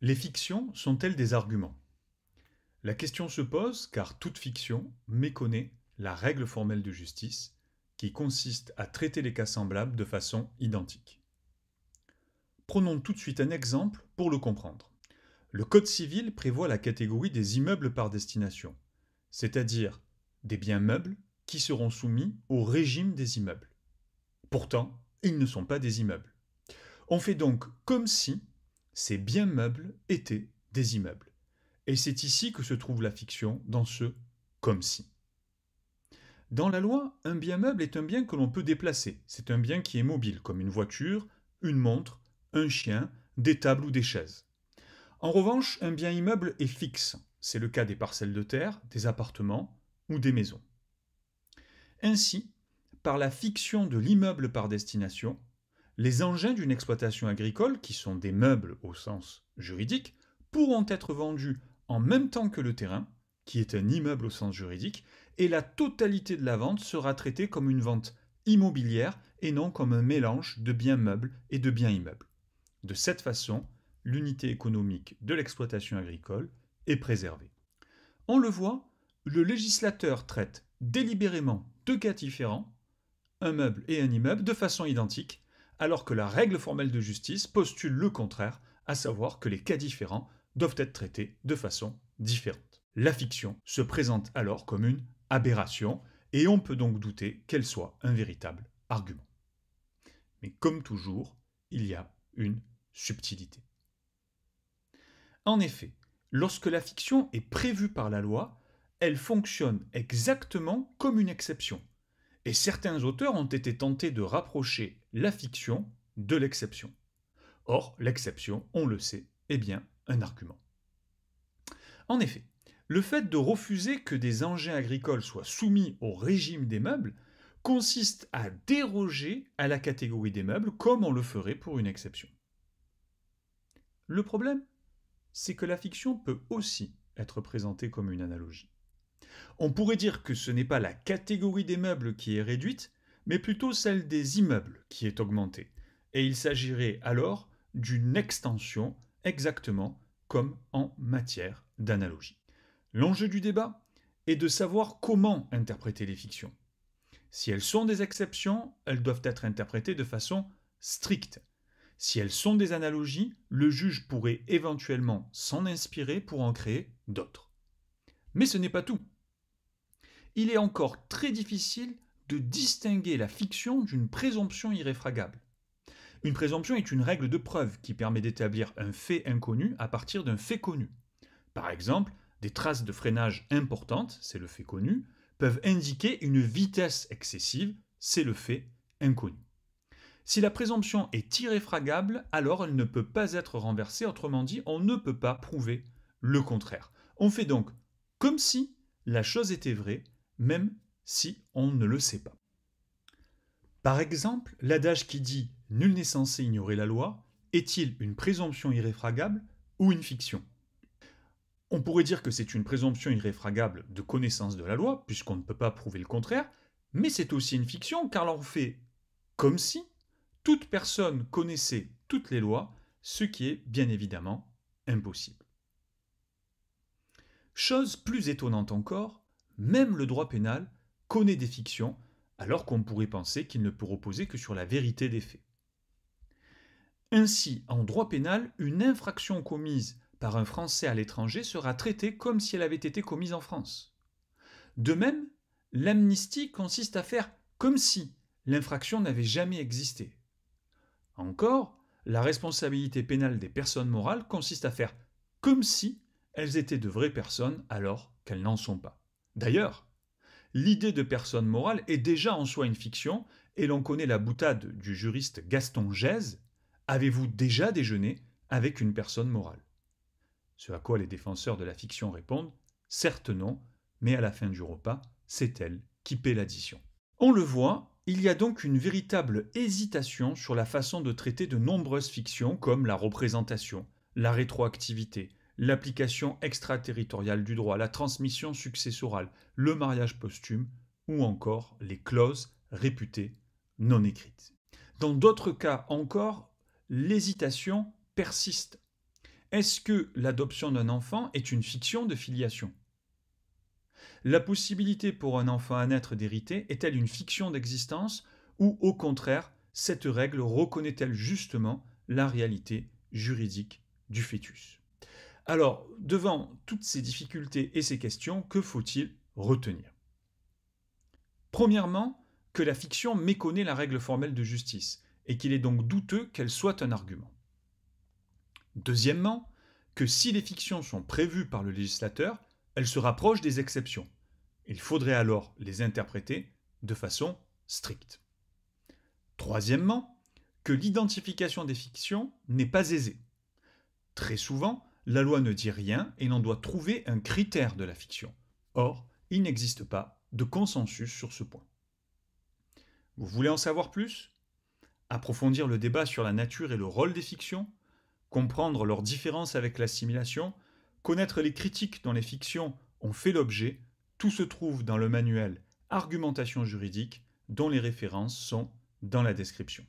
Les fictions sont-elles des arguments? La question se pose car toute fiction méconnaît la règle formelle de justice qui consiste à traiter les cas semblables de façon identique. Prenons tout de suite un exemple pour le comprendre. Le Code civil prévoit la catégorie des immeubles par destination, c'est-à-dire des biens meubles qui seront soumis au régime des immeubles. Pourtant, ils ne sont pas des immeubles. On fait donc comme si ces biens meubles étaient des immeubles. Et c'est ici que se trouve la fiction dans ce « comme si ». Dans la loi, un bien meuble est un bien que l'on peut déplacer. C'est un bien qui est mobile, comme une voiture, une montre, un chien, des tables ou des chaises. En revanche, un bien immeuble est fixe. C'est le cas des parcelles de terre, des appartements ou des maisons. Ainsi, par la fiction de l'immeuble par destination, les engins d'une exploitation agricole, qui sont des meubles au sens juridique, pourront être vendus en même temps que le terrain, qui est un immeuble au sens juridique, et la totalité de la vente sera traitée comme une vente immobilière et non comme un mélange de biens meubles et de biens immeubles. De cette façon, l'unité économique de l'exploitation agricole est préservée. On le voit, le législateur traite délibérément deux cas différents, un meuble et un immeuble, de façon identique, alors que la règle formelle de justice postule le contraire, à savoir que les cas différents doivent être traités de façon différente. La fiction se présente alors comme une aberration, et on peut donc douter qu'elle soit un véritable argument. Mais comme toujours, il y a une subtilité. En effet, lorsque la fiction est prévue par la loi, elle fonctionne exactement comme une exception. Et certains auteurs ont été tentés de rapprocher la fiction de l'exception. Or, l'exception, on le sait, est bien un argument. En effet, le fait de refuser que des engins agricoles soient soumis au régime des meubles consiste à déroger à la catégorie des meubles comme on le ferait pour une exception. Le problème, c'est que la fiction peut aussi être présentée comme une analogie. On pourrait dire que ce n'est pas la catégorie des meubles qui est réduite, mais plutôt celle des immeubles qui est augmentée. Et il s'agirait alors d'une extension exactement comme en matière d'analogie. L'enjeu du débat est de savoir comment interpréter les fictions. Si elles sont des exceptions, elles doivent être interprétées de façon stricte. Si elles sont des analogies, le juge pourrait éventuellement s'en inspirer pour en créer d'autres. Mais ce n'est pas tout. Il est encore très difficile de distinguer la fiction d'une présomption irréfragable. Une présomption est une règle de preuve qui permet d'établir un fait inconnu à partir d'un fait connu. Par exemple, des traces de freinage importantes, c'est le fait connu, peuvent indiquer une vitesse excessive, c'est le fait inconnu. Si la présomption est irréfragable, alors elle ne peut pas être renversée, autrement dit, on ne peut pas prouver le contraire. On fait donc comme si la chose était vraie, même si on ne le sait pas. Par exemple, l'adage qui dit « nul n'est censé ignorer la loi » est-il une présomption irréfragable ou une fiction? On pourrait dire que c'est une présomption irréfragable de connaissance de la loi, puisqu'on ne peut pas prouver le contraire, mais c'est aussi une fiction car l'on fait comme si toute personne connaissait toutes les lois, ce qui est bien évidemment impossible. Chose plus étonnante encore, même le droit pénal connaît des fictions, alors qu'on pourrait penser qu'il ne peut reposer que sur la vérité des faits. Ainsi, en droit pénal, une infraction commise par un Français à l'étranger sera traitée comme si elle avait été commise en France. De même, l'amnistie consiste à faire comme si l'infraction n'avait jamais existé. Encore, la responsabilité pénale des personnes morales consiste à faire comme si elles étaient de vraies personnes alors qu'elles n'en sont pas. D'ailleurs, l'idée de personne morale est déjà en soi une fiction, et l'on connaît la boutade du juriste Gaston Gèze « Avez-vous déjà déjeuné avec une personne morale ?» Ce à quoi les défenseurs de la fiction répondent « Certes non, mais à la fin du repas, c'est elle qui paie l'addition. » On le voit, il y a donc une véritable hésitation sur la façon de traiter de nombreuses fictions comme la représentation, la rétroactivité, l'application extraterritoriale du droit, la transmission successorale, le mariage posthume ou encore les clauses réputées non écrites. Dans d'autres cas encore, l'hésitation persiste. Est-ce que l'adoption d'un enfant est une fiction de filiation? La possibilité pour un enfant à naître d'hériter est-elle une fiction d'existence ou au contraire, cette règle reconnaît-elle justement la réalité juridique du fœtus? Alors, devant toutes ces difficultés et ces questions, que faut-il retenir? Premièrement, que la fiction méconnaît la règle formelle de justice et qu'il est donc douteux qu'elle soit un argument. Deuxièmement, que si les fictions sont prévues par le législateur, elles se rapprochent des exceptions. Il faudrait alors les interpréter de façon stricte. Troisièmement, que l'identification des fictions n'est pas aisée. Très souvent, la loi ne dit rien et l'on doit trouver un critère de la fiction. Or, il n'existe pas de consensus sur ce point. Vous voulez en savoir plus? Approfondir le débat sur la nature et le rôle des fictions? Comprendre leurs différences avec l'assimilation? Connaître les critiques dont les fictions ont fait l'objet? Tout se trouve dans le manuel Argumentation juridique dont les références sont dans la description.